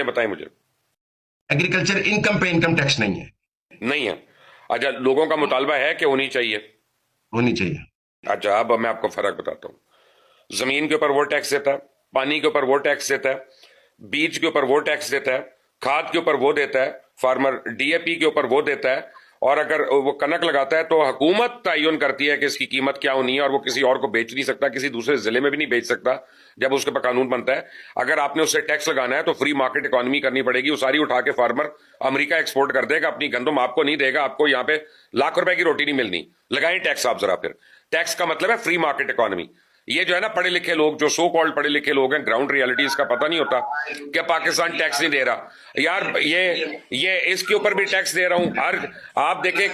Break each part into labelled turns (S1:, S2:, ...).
S1: بتائیں مجھے.
S2: Agriculture income پہ انکم ٹیکس نہیں ہے.
S1: نہیں ہے. اچھا لوگوں کا مطالبہ ہے کہ ہونی چاہیے.
S2: ہونی چاہیے.
S1: اچھا اب میں آپ کو فرق بتاتا ہوں. زمین کے اوپر وہ ٹیکس دیتا ہے, پانی کے اوپر وہ ٹیکس دیتا ہے, بیج کے اوپر وہ ٹیکس دیتا ہے, کھاد کے اوپر وہ دیتا ہے, فارمر ڈی اے پی کے اوپر وہ دیتا ہے, اور اگر وہ کنک لگاتا ہے تو حکومت تعین کرتی ہے کہ اس کی قیمت کیا ہونی ہے, اور وہ کسی اور کو بیچ نہیں سکتا, کسی دوسرے ضلع میں بھی نہیں بیچ سکتا جب اس کے پر قانون بنتا ہے. اگر آپ نے اس سے ٹیکس لگانا ہے تو فری مارکیٹ اکانومی کرنی پڑے گی. وہ ساری اٹھا کے فارمر امریکہ ایکسپورٹ کر دے گا, اپنی گندم آپ کو نہیں دے گا, آپ کو یہاں پہ ₹1,00,000 کی روٹی نہیں ملنی. لگائیں ٹیکس آپ ذرا. پھر ٹیکس کا مطلب ہے فری مارکیٹ اکانومی. یہ جو ہے نا پڑھے لکھے لوگ, جو سو کالڈ پڑھے لکھے لوگ ہیں, گراؤنڈ ریالٹیز کا پتہ نہیں ہوتا کہ پاکستان ٹیکس نہیں دے رہا. یار یہ اس کے اوپر بھی ٹیکس دے رہا ہوں. آپ دیکھیں,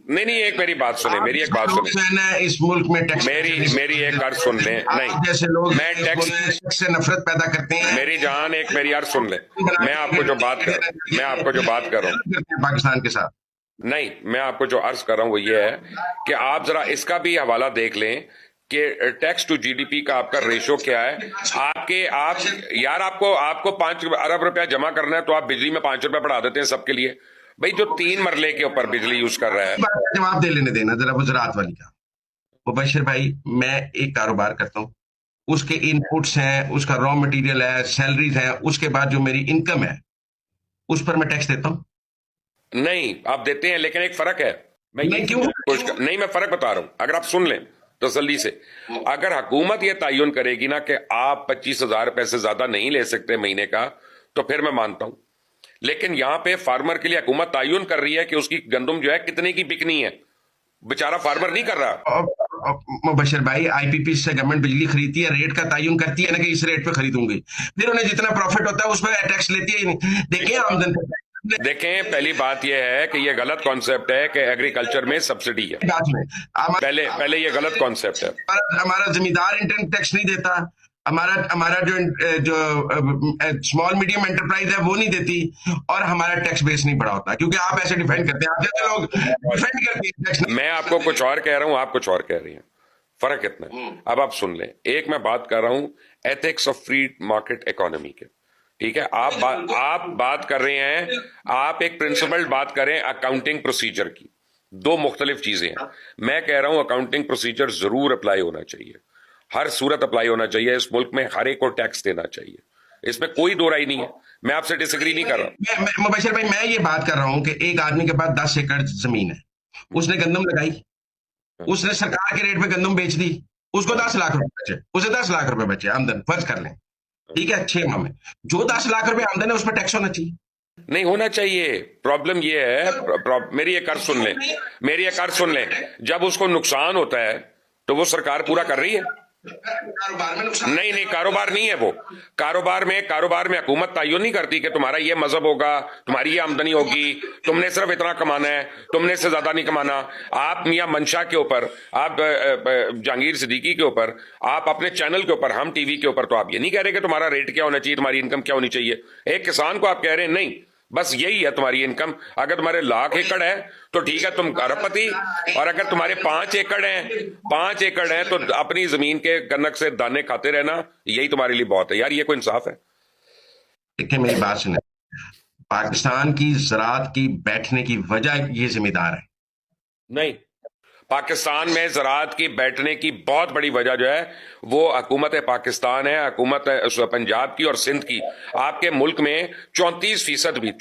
S1: نہیں ایک میری بات سنیں, میری ایک بات سنیں,
S2: اس ملک میں
S1: میری ایک عرض سن لیں. نہیں
S2: جیسے لوگ
S1: میں ٹیکس
S2: سے نفرت پیدا کرتے ہیں.
S1: میری جان ایک میری عرض سن لیں. میں آپ کو جو بات کر رہا ہوں
S2: پاکستان کے ساتھ,
S1: نہیں, میں آپ کو جو عرض کر رہا ہوں وہ یہ ہے کہ آپ ذرا اس کا بھی حوالہ دیکھ لیں کہ tax to G D P کا آپ کا ریشو کیا ہے. آپ کو 5 ارب روپیہ جمع کرنا ہے تو آپ بجلی میں 5 روپے بڑھا دیتے ہیں سب کے لیے. بھائی جو 3 مرلے کے اوپر بجلی یوز کر رہا ہے,
S2: جواب دے لینے دینا ذرا وہ زراعت والی کا. مبشر بھائی, میں ایک کاروبار کرتا ہوں, اس کے ان پٹس ہیں, اس کا را مٹیریل ہے, سیلریز ہیں, اس کے بعد جو میری انکم ہے اس پر میں ٹیکس دیتا ہوں.
S1: نہیں آپ دیتے ہیں, لیکن ایک فرق ہے. میں فرق بتا رہا ہوں, اگر آپ سن لیں تسلی سے. اگر حکومت یہ تعین کرے گی نا کہ آپ 25,000 روپے سے زیادہ نہیں لے سکتے مہینے کا, تو پھر میں مانتا ہوں. لیکن یہاں پہ فارمر کے لیے حکومت تعین کر رہی ہے کہ اس کی گندم جو ہے کتنے کی بکنی ہے. بیچارہ فارمر نہیں کر رہا.
S2: مبشر بھائی, آئی پی پی سے گورنمنٹ بجلی خریدتی ہے, ریٹ کا تعین کرتی ہے نا کہ اس ریٹ پہ خریدوں گی, پھر انہیں جتنا پروفٹ ہوتا ہے اس پہ ٹیکس لیتی ہے. دیکھیں آمدن,
S1: دیکھیں پہلی بات یہ ہے کہ یہ غلط کانسیپٹ ہے کہ ایگریکلچر میں سبسڈی ہے. پہلے یہ غلط کانسیپٹ ہے.
S2: ہمارا زمیندار انٹرم ٹیکس نہیں دیتا, ہمارا جو اسمال میڈیم انٹرپرائز ہے وہ نہیں دیتی, اور ہمارا ٹیکس بیس نہیں بڑا ہوتا, کیونکہ آپ ایسے ڈیفینڈ کرتے ہیں, آپ جیسے لوگ ڈیفینڈ کرتے ہیں.
S1: میں آپ کو کچھ اور کہہ رہا ہوں, آپ کچھ اور کہہ رہی ہیں, فرق اتنا ہے. اب آپ سن لیں, ایک میں بات کر رہا ہوں ethics of free market economy کے, ٹھیک ہے. آپ بات کر رہے ہیں, آپ ایک پرنسپل بات کریں اکاؤنٹنگ پروسیجر کی. 2 مختلف چیزیں ہیں. میں کہہ رہا ہوں اکاؤنٹنگ پروسیجر ضرور اپلائی ہونا چاہیے, ہر صورت اپلائی ہونا چاہیے. اس ملک میں ہر ایک کو ٹیکس دینا چاہیے, اس میں کوئی دو رائے نہیں ہے. میں آپ سے ڈس ایگری نہیں کر رہا.
S2: مبشر بھائی, میں یہ بات کر رہا ہوں کہ ایک آدمی کے پاس 10 ایکڑ زمین ہے, اس نے گندم لگائی, اس نے سرکار کے ریٹ پہ گندم بیچ دی, اس کو 10 لاکھ روپے بچے, اسے 10 لاکھ روپے بچے آمدن, فرض کر لیں, ٹھیک ہے, 6 ماہ میں جو 10 لاکھ روپے آمدن ہے اس پہ ٹیکس ہونا چاہیے.
S1: نہیں ہونا چاہیے. پرابلم یہ ہے, میری ایک عرض سن لیں, جب اس کو نقصان ہوتا ہے تو وہ سرکار پورا کر رہی ہے. نہیں کاروبار نہیں ہے وہ. کاروبار میں حکومت تعین نہیں کرتی کہ تمہارا یہ مذہب ہوگا, تمہاری یہ آمدنی ہوگی, تم نے صرف اتنا کمانا ہے, تم نے اس سے زیادہ نہیں کمانا. آپ میاں منشا کے اوپر, آپ جہانگیر صدیقی کے اوپر, آپ اپنے چینل کے اوپر, ہم ٹی وی کے اوپر, تو آپ یہ نہیں کہہ رہے کہ تمہارا ریٹ کیا ہونا چاہیے, تمہاری انکم کیا ہونی چاہیے. ایک کسان کو آپ کہہ رہے ہیں نہیں بس یہی ہے تمہاری انکم. اگر تمہارے 1,00,000 ایکڑ ہے تو ٹھیک ہے, تم ارب پتی, اور اگر تمہارے 5 ایکڑ ہیں تو اپنی زمین کے کنک سے دانے کھاتے رہنا, یہی تمہارے لیے بہت ہے. یار یہ کوئی انصاف ہے؟
S2: دیکھیں میری بات سنیں, پاکستان کی زراعت کی بیٹھنے کی وجہ یہ ذمہ دار ہے.
S1: نہیں, پاکستان میں زراعت کی بیٹھنے کی بہت بڑی وجہ جو ہے وہ حکومت پاکستان ہے, حکومت پنجاب کی اور سندھ کی. آپ کے ملک میں 34% میں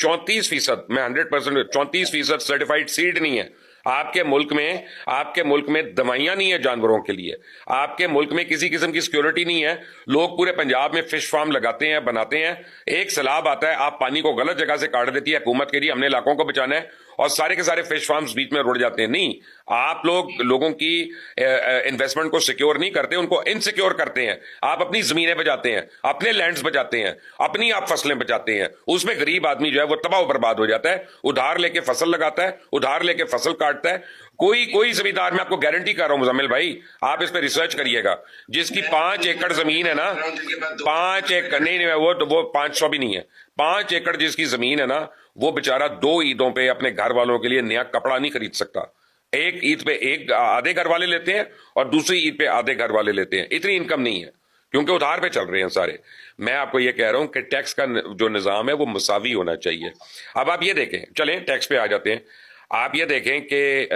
S1: 100% 34% سرٹیفائیڈ سیڈ نہیں ہے. آپ کے ملک میں دوائیاں نہیں ہیں جانوروں کے لیے. آپ کے ملک میں کسی قسم کی سیکیورٹی نہیں ہے. لوگ پورے پنجاب میں فش فارم لگاتے ہیں, بناتے ہیں. ایک سیلاب آتا ہے, آپ پانی کو غلط جگہ سے کاٹ دیتی ہے حکومت کے لیے, ہم نے علاقوں کو بچانا ہے, اور سارے کے سارے فش فارمز بیچ میں رڑ جاتے ہیں. نہیں, آپ لوگوں کی انویسٹمنٹ کو سیکیور نہیں کرتے, ان کو انسیکیور کرتے ہیں. آپ اپنی زمینیں بچاتے ہیں, اپنے لینڈز بچاتے ہیں, اپنی آپ فصلیں بچاتے ہیں. اس میں غریب آدمی جو ہے وہ تباہ و برباد ہو جاتا ہے. ادھار لے کے فصل لگاتا ہے, ادھار لے کے فصل کاٹتا ہے. کوئی زمیندار, میں آپ کو گارنٹی کر رہا ہوں مزمل بھائی, آپ اس پہ ریسرچ کریے گا, جس کی 5 ایکڑ زمین ہے نا, 5 ایکڑ نہیں, وہ 500 بھی نہیں ہے, 5 ایکڑ جس کی زمین ہے نا, وہ بیچارہ 2 عیدوں پہ اپنے گھر والوں کے لیے نیا کپڑا نہیں خرید سکتا. ایک عید پہ آدھے گھر والے لیتے ہیں اور دوسری عید پہ آدھے گھر والے لیتے ہیں. اتنی انکم نہیں ہے. کیونکہ ادھار پہ چل رہے ہیں سارے. میں آپ کو یہ کہہ رہا ہوں کہ ٹیکس کا جو نظام ہے وہ مساوی ہونا چاہیے. اب آپ یہ دیکھیں, چلیں ٹیکس پہ آ جاتے ہیں. آپ یہ دیکھیں کہ